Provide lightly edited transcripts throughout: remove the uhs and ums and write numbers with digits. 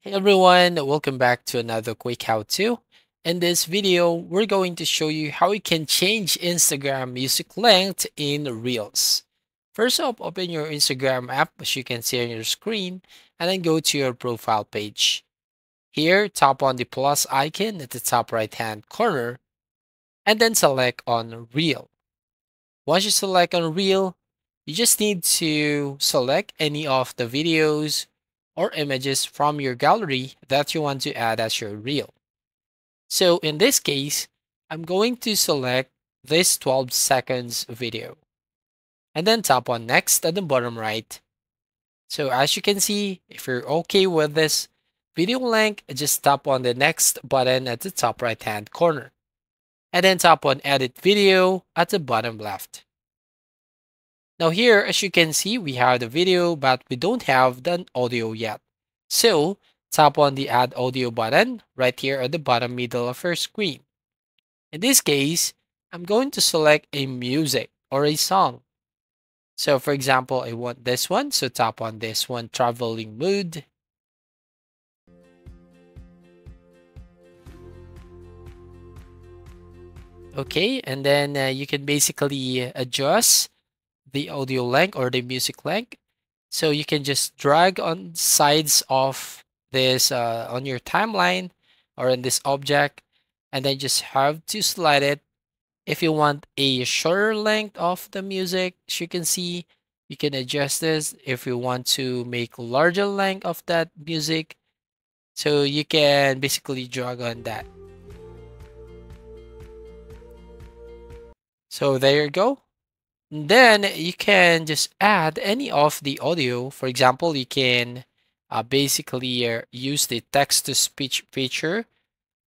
Hey everyone, welcome back to another quick how-to. In this video, we're going to show you how you can change Instagram music length in Reels. First up, open your Instagram app as you can see on your screen, and then go to your profile page. Here, tap on the plus icon at the top right-hand corner, and then select on Reel. Once you select on Reel, you just need to select any of the videos or images from your gallery that you want to add as your reel. So in this case, I'm going to select this 12 seconds video and then tap on next at the bottom right. So as you can see, if you're okay with this video length, just tap on the next button at the top right hand corner and then tap on edit video at the bottom left. Now here, as you can see, we have the video, but we don't have the audio yet. So tap on the add audio button right here at the bottom middle of your screen. In this case, I'm going to select a music or a song. So for example, I want this one. So tap on this one, traveling mood. Okay, and then you can basically adjust the audio length or the music length. So you can just drag on sides of this on your timeline or in this object, and then just have to slide it. If you want a shorter length of the music, as you can see, you can adjust this. If you want to make larger length of that music, so you can basically drag on that. So there you go. Then you can just add any of the audio. For example, you can basically use the text to speech feature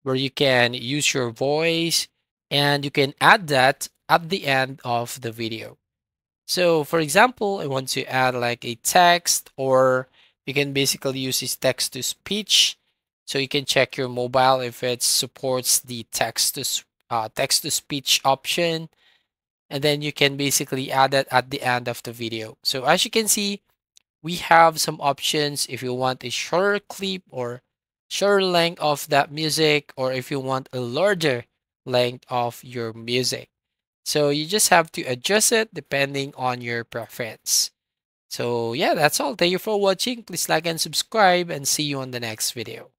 where you can use your voice and you can add that at the end of the video. So for example, I want to add like a text, or you can basically use this text to speech. So you can check your mobile if it supports the text to speech option, and then you can basically add it at the end of the video. So as you can see, we have some options if you want a shorter clip or shorter length of that music, or if you want a larger length of your music. So you just have to adjust it depending on your preference. So yeah, that's all. Thank you for watching. Please like and subscribe, and see you on the next video.